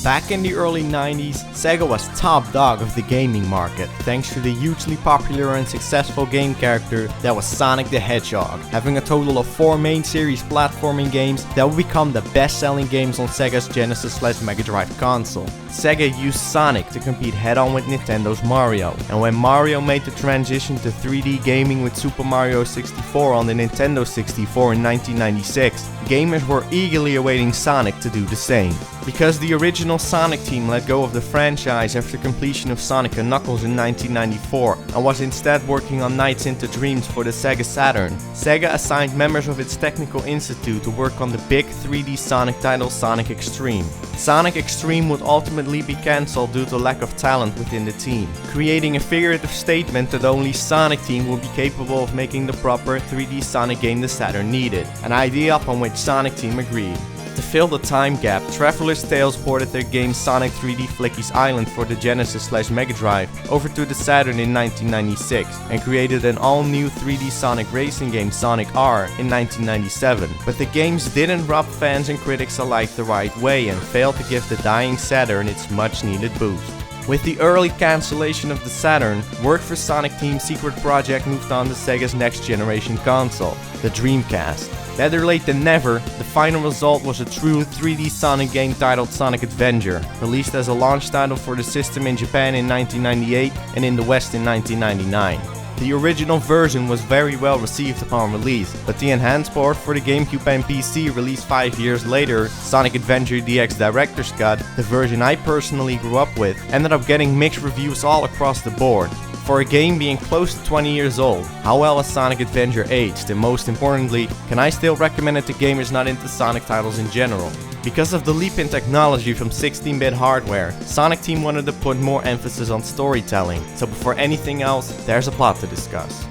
Back in the early 90s, Sega was top dog of the gaming market, thanks to the hugely popular and successful game character that was Sonic the Hedgehog, having a total of 4 main series platforming games that would become the best-selling games on Sega's Genesis/Mega Drive console. Sega used Sonic to compete head-on with Nintendo's Mario, and when Mario made the transition to 3D gaming with Super Mario 64 on the Nintendo 64 in 1996, gamers were eagerly awaiting Sonic to do the same. Because the original Sonic team let go of the franchise after completion of Sonic & Knuckles in 1994 and was instead working on Nights into Dreams for the Sega Saturn, Sega assigned members of its Technical Institute to work on the big 3D Sonic title Sonic X-treme. Sonic X-treme would ultimately be cancelled due to lack of talent within the team, creating a figurative statement that only Sonic team would be capable of making the proper 3D Sonic game the Saturn needed, an idea upon which Sonic team agreed. To fill the time gap, Traveler's Tales ported their game Sonic 3D Flicky's Island for the Genesis/Mega Drive over to the Saturn in 1996 and created an all-new 3D Sonic racing game Sonic R in 1997. But the games didn't rub fans and critics alike the right way and failed to give the dying Saturn its much-needed boost. With the early cancellation of the Saturn, work for Sonic Team's secret project moved on to Sega's next generation console, the Dreamcast. Better late than never, the final result was a true 3D Sonic game titled Sonic Adventure, released as a launch title for the system in Japan in 1998 and in the West in 1999. The original version was very well received upon release, but the enhanced port for the GameCube and PC released 5 years later, Sonic Adventure DX Director's Cut, the version I personally grew up with, ended up getting mixed reviews all across the board. For a game being close to 20 years old, how well has Sonic Adventure aged, and most importantly, can I still recommend it to gamers not into Sonic titles in general? Because of the leap in technology from 16-bit hardware, Sonic Team wanted to put more emphasis on storytelling, so before anything else, there's a plot to discuss.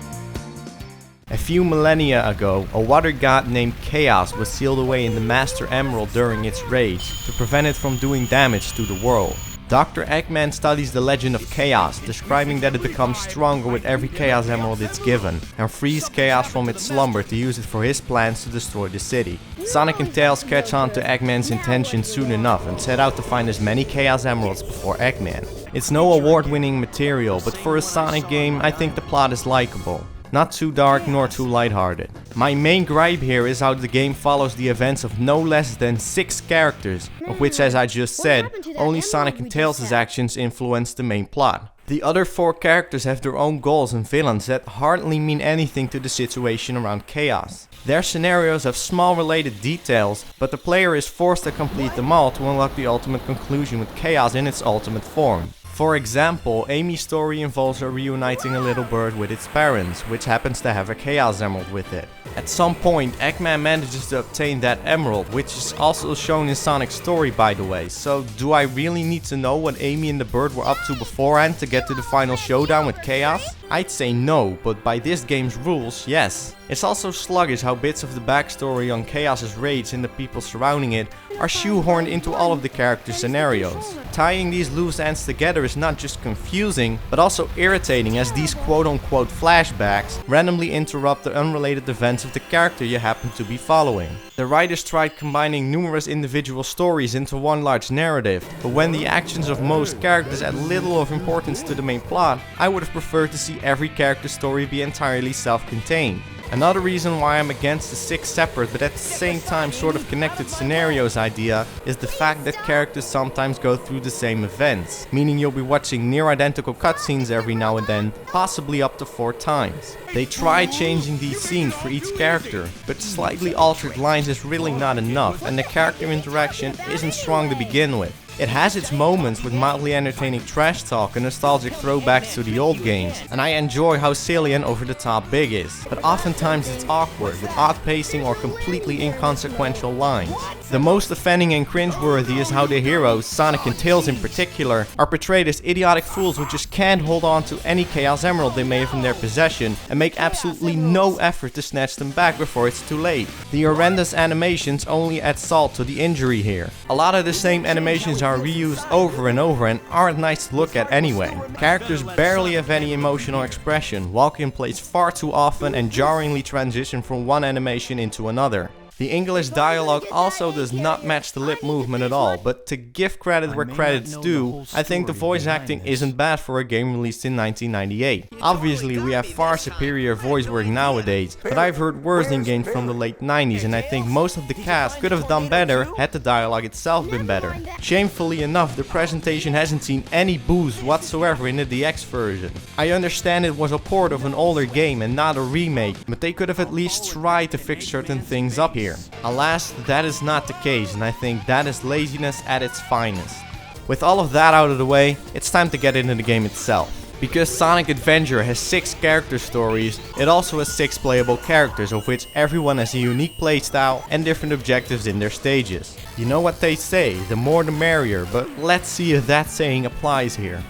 A few millennia ago, a water god named Chaos was sealed away in the Master Emerald during its rage, to prevent it from doing damage to the world. Dr. Eggman studies the legend of Chaos, describing that it becomes stronger with every Chaos Emerald it's given, and frees Chaos from its slumber to use it for his plans to destroy the city. Sonic and Tails catch on to Eggman's intentions soon enough and set out to find as many Chaos Emeralds before Eggman. It's no award-winning material, but for a Sonic game, I think the plot is likable. Not too dark nor too lighthearted. My main gripe here is how the game follows the events of no less than 6 characters, of which, as I just said, only Sonic and Tails' actions influence the main plot. The other 4 characters have their own goals and villains that hardly mean anything to the situation around Chaos. Their scenarios have small related details, but the player is forced to complete them all to unlock the ultimate conclusion with Chaos in its ultimate form. For example, Amy's story involves her reuniting a little bird with its parents, which happens to have a Chaos Emerald with it. At some point, Eggman manages to obtain that emerald, which is also shown in Sonic's story by the way, so do I really need to know what Amy and the bird were up to beforehand to get to the final showdown with Chaos? I'd say no, but by this game's rules, yes. It's also sluggish how bits of the backstory on Chaos's rage and the people surrounding it are shoehorned into all of the character scenarios. Tying these loose ends together is not just confusing, but also irritating, as these quote-unquote flashbacks randomly interrupt the unrelated events of the character you happen to be following. The writers tried combining numerous individual stories into one large narrative, but when the actions of most characters add little of importance to the main plot, I would have preferred to see every character's story be entirely self-contained. Another reason why I'm against the 6 separate but at the same time sort of connected scenarios idea is the fact that characters sometimes go through the same events, meaning you'll be watching near identical cutscenes every now and then, possibly up to 4 times. They try changing these scenes for each character, but slightly altered lines is really not enough, and the character interaction isn't strong to begin with. It has its moments with mildly entertaining trash talk and nostalgic throwbacks to the old games, and I enjoy how silly and over the top big is, but oftentimes it's awkward with odd pacing or completely inconsequential lines. The most offending and cringeworthy is how the heroes, Sonic and Tails in particular, are portrayed as idiotic fools who just can't hold on to any Chaos Emerald they may have in their possession and make absolutely no effort to snatch them back before it's too late. The horrendous animations only add salt to the injury here. A lot of the same animations are reused over and over and aren't nice to look at anyway. Characters barely have any emotional expression, walk in place far too often and jarringly transition from one animation into another. The English dialogue also does not match the lip movement at all, but to give credit where credit's due, I think the voice acting isn't bad for a game released in 1998. Obviously we have far superior voice work nowadays, but I've heard worse in games from the late 90s and I think most of the cast could have done better had the dialogue itself been better. Shamefully enough, the presentation hasn't seen any boost whatsoever in the DX version. I understand it was a port of an older game and not a remake, but they could have at least tried to fix certain things up here. Alas, that is not the case and I think that is laziness at its finest. With all of that out of the way, it's time to get into the game itself. Because Sonic Adventure has 6 character stories, it also has 6 playable characters, of which everyone has a unique playstyle and different objectives in their stages. You know what they say, the more the merrier, but let's see if that saying applies here.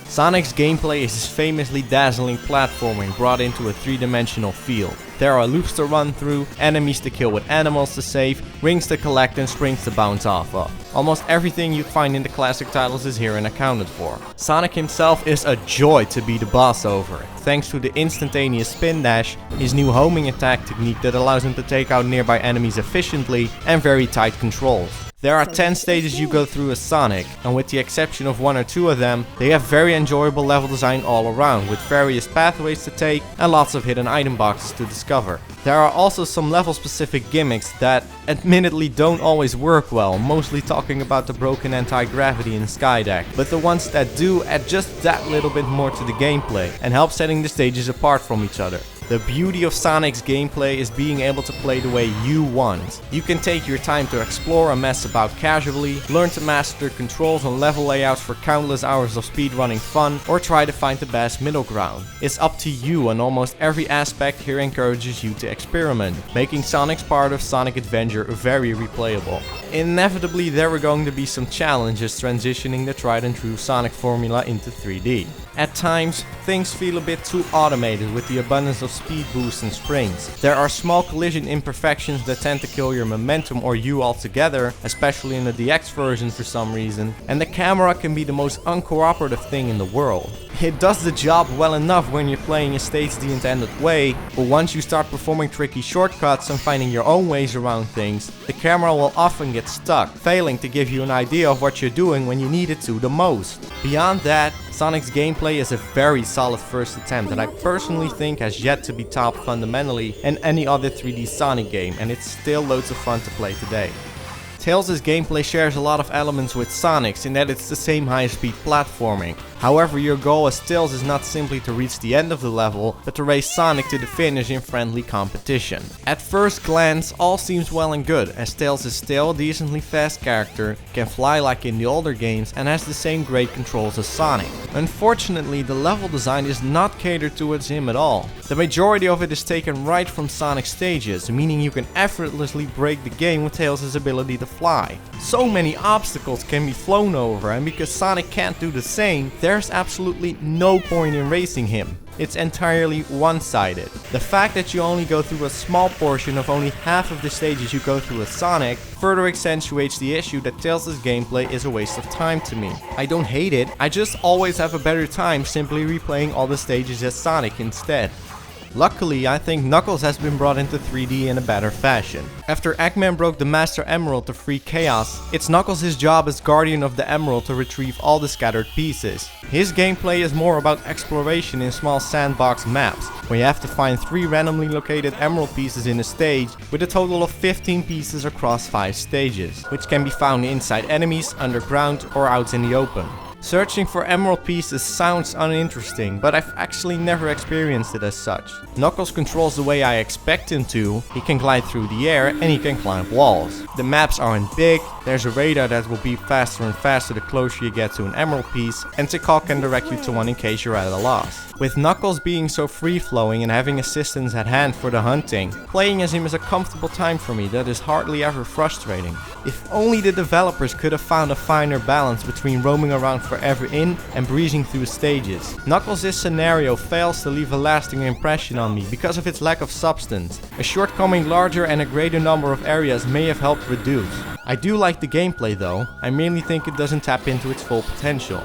Sonic's gameplay is his famously dazzling platforming brought into a 3-dimensional field. There are loops to run through, enemies to kill with animals to save, rings to collect and springs to bounce off of. Almost everything you find in the classic titles is here and accounted for. Sonic himself is a joy to be the boss over, thanks to the instantaneous spin dash, his new homing attack technique that allows him to take out nearby enemies efficiently, and very tight controls. There are 10 stages you go through as Sonic, and with the exception of 1 or 2 of them, they have very enjoyable level design all around, with various pathways to take and lots of hidden item boxes to discover. There are also some level specific gimmicks that admittedly don't always work well, mostly talking about the broken anti-gravity in Skydeck, but the ones that do add just that little bit more to the gameplay and help setting the stages apart from each other. The beauty of Sonic's gameplay is being able to play the way you want. You can take your time to explore and mess about casually, learn to master the controls and level layouts for countless hours of speedrunning fun, or try to find the best middle ground. It's up to you, and almost every aspect here encourages you to experiment, making Sonic's part of Sonic Adventure very replayable. Inevitably there are going to be some challenges transitioning the tried and true Sonic formula into 3D. At times, things feel a bit too automated with the abundance of speed boosts and springs. There are small collision imperfections that tend to kill your momentum or you altogether, especially in the DX version for some reason, and the camera can be the most uncooperative thing in the world. It does the job well enough when you're playing a stage the intended way, but once you start performing tricky shortcuts and finding your own ways around things, the camera will often get stuck, failing to give you an idea of what you're doing when you need it to the most. Beyond that, Sonic's gameplay is a very solid first attempt that I personally think has yet to be topped fundamentally in any other 3D Sonic game, and it's still loads of fun to play today. Tails' gameplay shares a lot of elements with Sonic's in that it's the same high-speed platforming. However, your goal as Tails is not simply to reach the end of the level, but to race Sonic to the finish in friendly competition. At first glance, all seems well and good, as Tails is still a decently fast character, can fly like in the older games, and has the same great controls as Sonic. Unfortunately, the level design is not catered towards him at all. The majority of it is taken right from Sonic stages, meaning you can effortlessly break the game with Tails' ability to fly. So many obstacles can be flown over, and because Sonic can't do the same, there's absolutely no point in racing him. It's entirely one-sided. The fact that you only go through a small portion of only half of the stages you go through as Sonic further accentuates the issue that Tails' gameplay is a waste of time to me. I don't hate it, I just always have a better time simply replaying all the stages as Sonic instead. Luckily, I think Knuckles has been brought into 3D in a better fashion. After Eggman broke the Master Emerald to free Chaos, it's Knuckles' job as Guardian of the Emerald to retrieve all the scattered pieces. His gameplay is more about exploration in small sandbox maps, where you have to find 3 randomly located emerald pieces in a stage, with a total of 15 pieces across 5 stages, which can be found inside enemies, underground, or out in the open. Searching for emerald pieces sounds uninteresting, but I've actually never experienced it as such. Knuckles controls the way I expect him to. He can glide through the air and he can climb walls. The maps aren't big, there's a radar that will beep faster and faster the closer you get to an emerald piece, and Tikal can direct you to one in case you're at a loss. With Knuckles being so free-flowing and having assistance at hand for the hunting, playing as him is a comfortable time for me that is hardly ever frustrating. If only the developers could have found a finer balance between roaming around forever in and breezing through stages. Knuckles' scenario fails to leave a lasting impression on me because of its lack of substance. A shortcoming larger and a greater number of areas may have helped reduce. I do like the gameplay though, I merely think it doesn't tap into its full potential.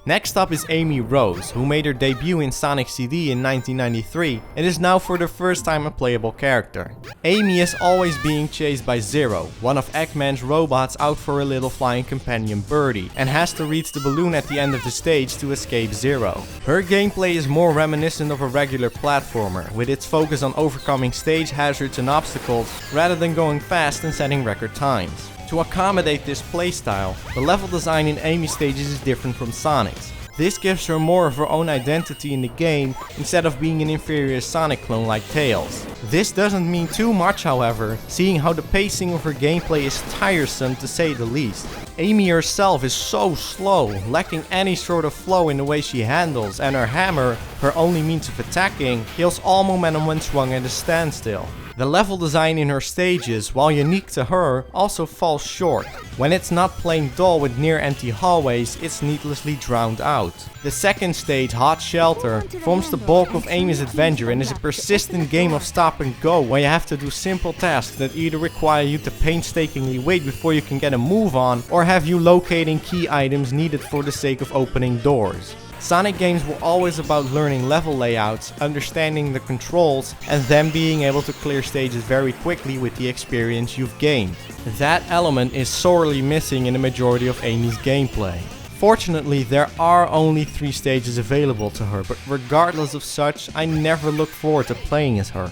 Next up is Amy Rose, who made her debut in Sonic CD in 1993 and is now for the first time a playable character. Amy is always being chased by Zero, one of Eggman's robots out for a little flying companion Birdie, and has to reach the balloon at the end of the stage to escape Zero. Her gameplay is more reminiscent of a regular platformer, with its focus on overcoming stage hazards and obstacles rather than going fast and setting record times. To accommodate this playstyle, the level design in Amy's stages is different from Sonic's. This gives her more of her own identity in the game instead of being an inferior Sonic clone like Tails. This doesn't mean too much, however, seeing how the pacing of her gameplay is tiresome to say the least. Amy herself is so slow, lacking any sort of flow in the way she handles, and her hammer, her only means of attacking, kills all momentum when swung at a standstill. The level design in her stages, while unique to her, also falls short. When it's not plain dull with near empty hallways, it's needlessly drowned out. The second stage, Hot Shelter, forms the bulk of Amy's adventure and is a persistent game of stop and go where you have to do simple tasks that either require you to painstakingly wait before you can get a move on, or have you locating key items needed for the sake of opening doors. Sonic games were always about learning level layouts, understanding the controls, and then being able to clear stages very quickly with the experience you've gained. That element is sorely missing in the majority of Amy's gameplay. Fortunately, there are only 3 stages available to her, but regardless of such, I never look forward to playing as her.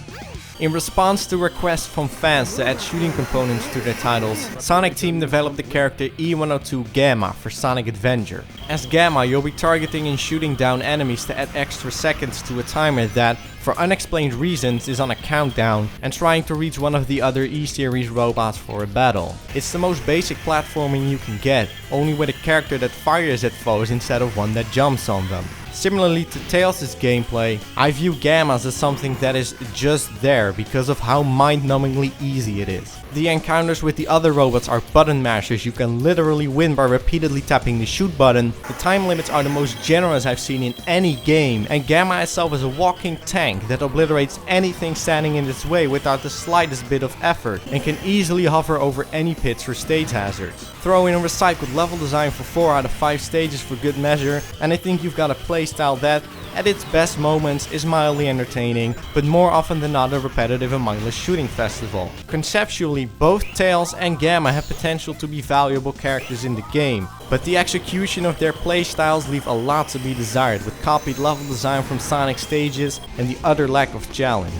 In response to requests from fans to add shooting components to their titles, Sonic Team developed the character E102 Gamma for Sonic Adventure. As Gamma, you'll be targeting and shooting down enemies to add extra seconds to a timer that, for unexplained reasons, is on a countdown and trying to reach one of the other E-series robots for a battle. It's the most basic platforming you can get, only with a character that fires at foes instead of one that jumps on them. Similarly to Tails' gameplay, I view Gammas as something that is just there because of how mind-numbingly easy it is. The encounters with the other robots are button mashers you can literally win by repeatedly tapping the shoot button. The time limits are the most generous I've seen in any game, and Gamma itself is a walking tank that obliterates anything standing in its way without the slightest bit of effort, and can easily hover over any pits for stage hazards. Throw in a recycled level design for 4 out of 5 stages for good measure, and I think you've got a playstyle that, at its best moments, is mildly entertaining, but more often than not a repetitive and mindless shooting festival. Conceptually, both Tails and Gamma have potential to be valuable characters in the game, but the execution of their playstyles leave a lot to be desired, with copied level design from Sonic stages and the utter lack of challenge.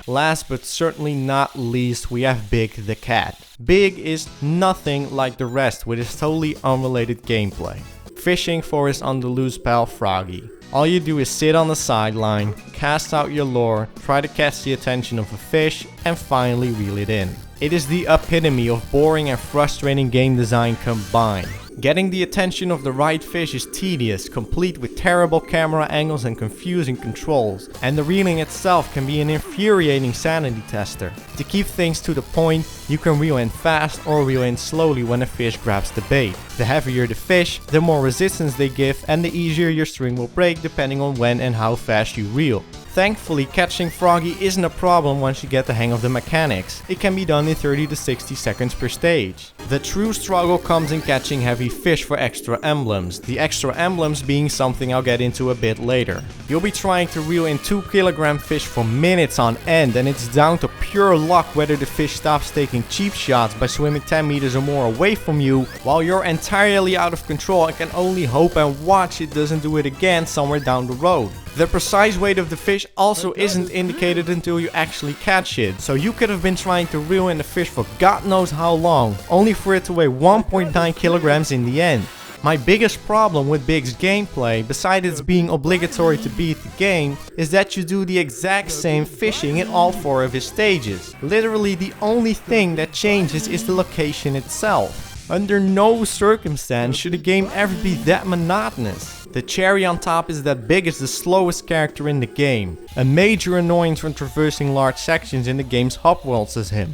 Last but certainly not least, we have Big the Cat. Big is nothing like the rest with his totally unrelated gameplay. Fishing for his on the loose pal Froggy. All you do is sit on the sideline, cast out your lure, try to catch the attention of a fish, and finally reel it in. It is the epitome of boring and frustrating game design combined. Getting the attention of the right fish is tedious, complete with terrible camera angles and confusing controls, and the reeling itself can be an infuriating sanity tester. To keep things to the point, you can reel in fast or reel in slowly when a fish grabs the bait. The heavier the fish, the more resistance they give, and the easier your string will break depending on when and how fast you reel. Thankfully, catching Froggy isn't a problem once you get the hang of the mechanics. It can be done in 30 to 60 seconds per stage. The true struggle comes in catching heavy fish for extra emblems, the extra emblems being something I'll get into a bit later. You'll be trying to reel in 2 kilogram fish for minutes on end, and it's down to pure luck whether the fish stops taking cheap shots by swimming 10 meters or more away from you, while you're entirely out of control and can only hope and watch it doesn't do it again somewhere down the road. The precise weight of the fish also isn't indicated until you actually catch it, so you could have been trying to reel in the fish for God knows how long, only for it to weigh 1.9 kilograms in the end. My biggest problem with Big's gameplay, besides its being obligatory to beat the game, is that you do the exact same fishing in all 4 of his stages. Literally the only thing that changes is the location itself. Under no circumstance should a game ever be that monotonous. The cherry on top is that Big is the slowest character in the game. A major annoyance when traversing large sections in the game's hub worlds is him.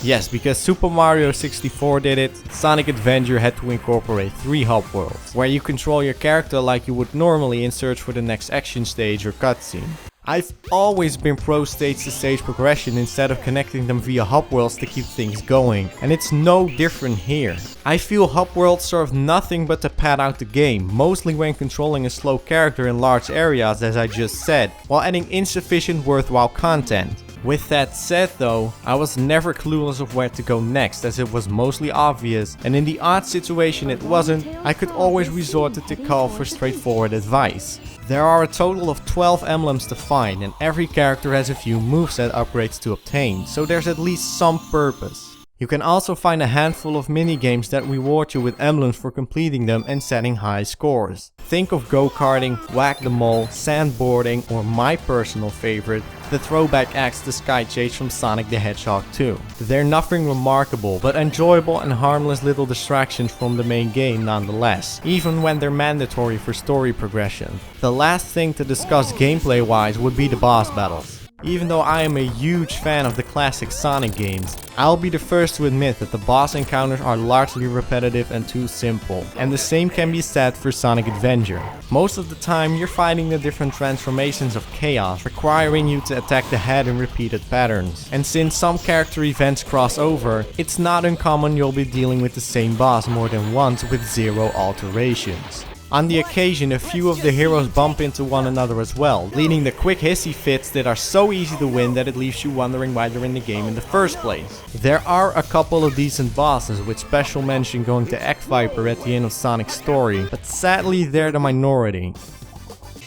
Yes, because Super Mario 64 did it, Sonic Adventure had to incorporate 3 hub worlds, where you control your character like you would normally in search for the next action stage or cutscene. I've always been pro stage to stage progression instead of connecting them via hub worlds to keep things going, and it's no different here. I feel hub worlds serve nothing but to pad out the game, mostly when controlling a slow character in large areas as I just said, while adding insufficient worthwhile content. With that said though, I was never clueless of where to go next as it was mostly obvious, and in the odd situation it wasn't, I could always resort to Tikal for straightforward advice. There are a total of 12 emblems to find, and every character has a few moveset upgrades to obtain, so there's at least some purpose. You can also find a handful of minigames that reward you with emblems for completing them and setting high scores. Think of go-karting, whack-the-mole, sandboarding, or my personal favorite, the throwback axe the Sky Chase from Sonic the Hedgehog 2. They're nothing remarkable, but enjoyable and harmless little distractions from the main game nonetheless, even when they're mandatory for story progression. The last thing to discuss gameplay-wise would be the boss battles. Even though I am a huge fan of the classic Sonic games, I'll be the first to admit that the boss encounters are largely repetitive and too simple, and the same can be said for Sonic Adventure. Most of the time you're fighting the different transformations of chaos, requiring you to attack the head in repeated patterns. And since some character events cross over, it's not uncommon you'll be dealing with the same boss more than once with zero alterations. On the occasion, a few of the heroes bump into one another as well, leading to quick hissy fits that are so easy to win that it leaves you wondering why they're in the game in the first place. There are a couple of decent bosses, with special mention going to Viper at the end of Sonic's story, but sadly they're the minority.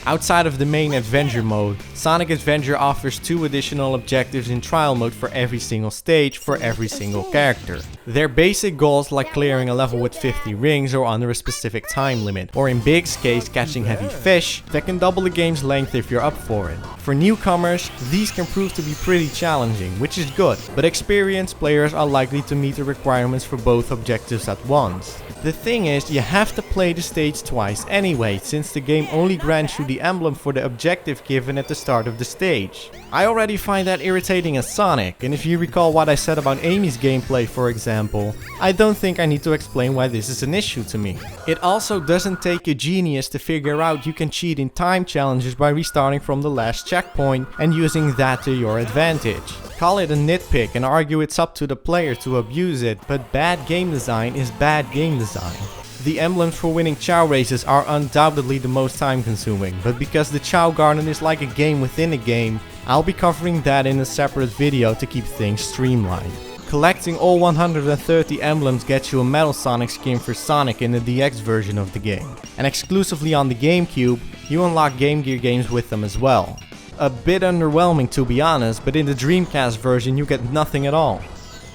Outside of the main adventure mode, Sonic Adventure offers 2 additional objectives in trial mode for every single stage for every single character. They're basic goals like clearing a level with 50 rings or under a specific time limit, or in Big's case catching heavy fish that can double the game's length if you're up for it. For newcomers, these can prove to be pretty challenging, which is good, but experienced players are likely to meet the requirements for both objectives at once. The thing is, you have to play the stage twice anyway, since the game only grants you the emblem for the objective given at the start of the stage. I already find that irritating as Sonic, and if you recall what I said about Amy's gameplay for example, I don't think I need to explain why this is an issue to me. It also doesn't take a genius to figure out you can cheat in time challenges by restarting from the last checkpoint and using that to your advantage. Call it a nitpick and argue it's up to the player to abuse it, but bad game design is bad game design. The emblems for winning Chow races are undoubtedly the most time consuming, but because the Chow Garden is like a game within a game, I'll be covering that in a separate video to keep things streamlined. Collecting all 130 emblems gets you a Metal Sonic skin for Sonic in the DX version of the game, and exclusively on the GameCube, you unlock Game Gear games with them as well. A bit underwhelming to be honest, but in the Dreamcast version you get nothing at all.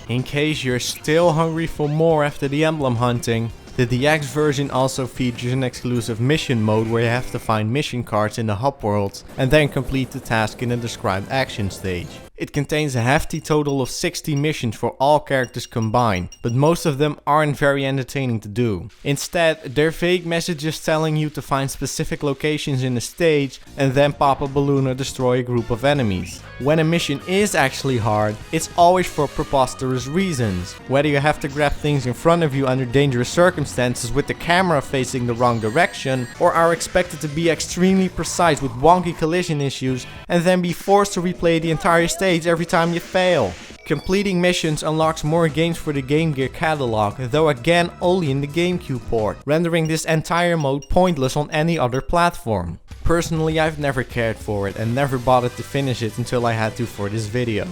In case you're still hungry for more after the emblem hunting, the DX version also features an exclusive mission mode where you have to find mission cards in the hub worlds and then complete the task in a described action stage. It contains a hefty total of 60 missions for all characters combined, but most of them aren't very entertaining to do. Instead, they're vague messages telling you to find specific locations in the stage and then pop a balloon or destroy a group of enemies. When a mission is actually hard, it's always for preposterous reasons. Whether you have to grab things in front of you under dangerous circumstances with the camera facing the wrong direction, or are expected to be extremely precise with wonky collision issues and then be forced to replay the entire stage every time you fail. Completing missions unlocks more games for the Game Gear catalog, though again only in the GameCube port, rendering this entire mode pointless on any other platform. Personally, I've never cared for it and never bothered to finish it until I had to for this video.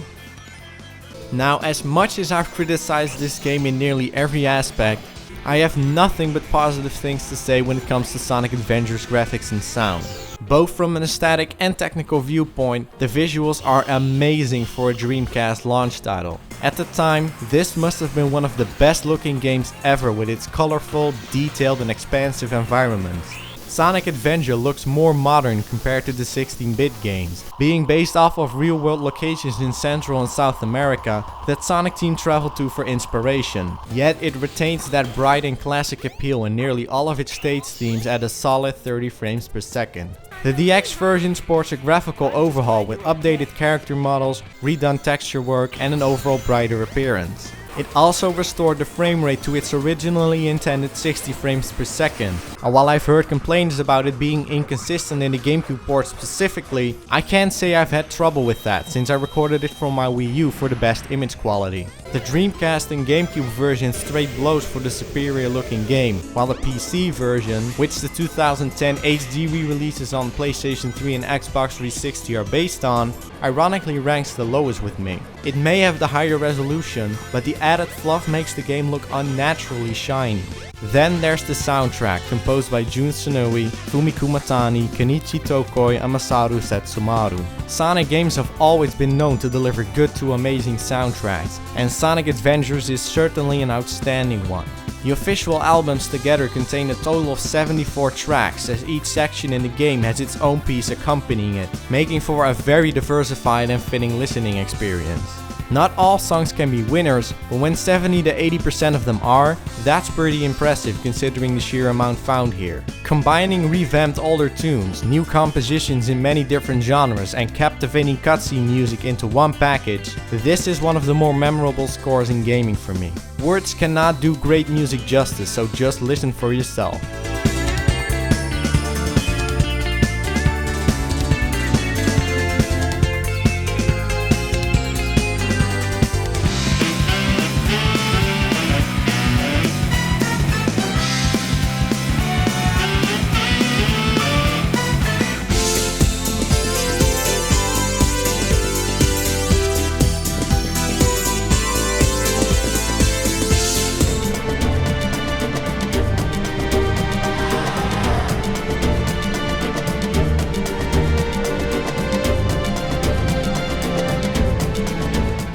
Now, as much as I've criticized this game in nearly every aspect, I have nothing but positive things to say when it comes to Sonic Adventure's graphics and sound. Both from an aesthetic and technical viewpoint, the visuals are amazing for a Dreamcast launch title. At the time, this must have been one of the best looking games ever with its colorful, detailed and expansive environments. Sonic Adventure looks more modern compared to the 16-bit games, being based off of real-world locations in Central and South America that Sonic Team traveled to for inspiration. Yet it retains that bright and classic appeal in nearly all of its stage themes at a solid 30 frames per second. The DX version sports a graphical overhaul with updated character models, redone texture work and an overall brighter appearance. It also restored the frame rate to its originally intended 60 frames per second. And while I've heard complaints about it being inconsistent in the GameCube port specifically, I can't say I've had trouble with that since I recorded it from my Wii U for the best image quality. The Dreamcast and GameCube versions straight blows for the superior looking game, while the PC version, which the 2010 HD re-releases on PlayStation 3 and Xbox 360 are based on, ironically ranks the lowest with me. It may have the higher resolution, but the added fluff makes the game look unnaturally shiny. Then there's the soundtrack, composed by Jun Tsunui, Fumiko Matani, Kenichi Tokoi and Masaru Setsumaru. Sonic games have always been known to deliver good to amazing soundtracks, and Sonic Adventures is certainly an outstanding one. The official albums together contain a total of 74 tracks, as each section in the game has its own piece accompanying it, making for a very diversified and fitting listening experience. Not all songs can be winners, but when 70 to 80% of them are, that's pretty impressive considering the sheer amount found here. Combining revamped older tunes, new compositions in many different genres and captivating cutscene music into one package, this is one of the more memorable scores in gaming for me. Words cannot do great music justice, so just listen for yourself.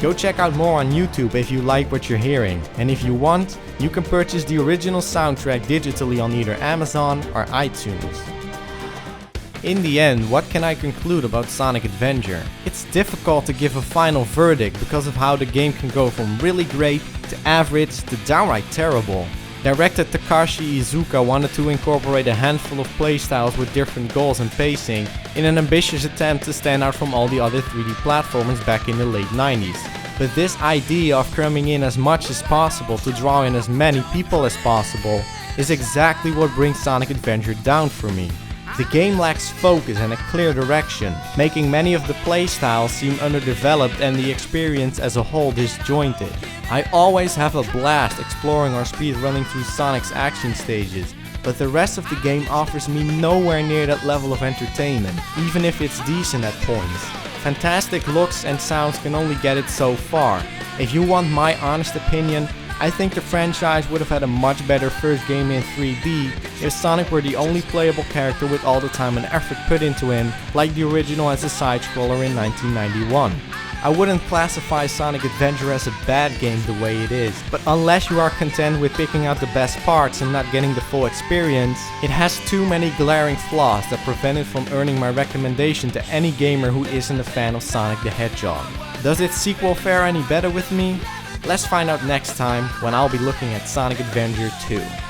Go check out more on YouTube if you like what you're hearing, and if you want, you can purchase the original soundtrack digitally on either Amazon or iTunes. In the end, what can I conclude about Sonic Adventure? It's difficult to give a final verdict because of how the game can go from really great to average to downright terrible. Director Takashi Iizuka wanted to incorporate a handful of playstyles with different goals and pacing in an ambitious attempt to stand out from all the other 3D platformers back in the late 90s. But this idea of cramming in as much as possible to draw in as many people as possible is exactly what brings Sonic Adventure down for me. The game lacks focus and a clear direction, making many of the playstyles seem underdeveloped and the experience as a whole disjointed. I always have a blast exploring or speedrunning through Sonic's action stages, but the rest of the game offers me nowhere near that level of entertainment, even if it's decent at points. Fantastic looks and sounds can only get it so far. If you want my honest opinion, I think the franchise would have had a much better first game in 3D if Sonic were the only playable character with all the time and effort put into him, like the original as a side-scroller in 1991. I wouldn't classify Sonic Adventure as a bad game the way it is, but unless you are content with picking out the best parts and not getting the full experience, it has too many glaring flaws that prevent it from earning my recommendation to any gamer who isn't a fan of Sonic the Hedgehog. Does its sequel fare any better with me? Let's find out next time when I'll be looking at Sonic Adventure 2.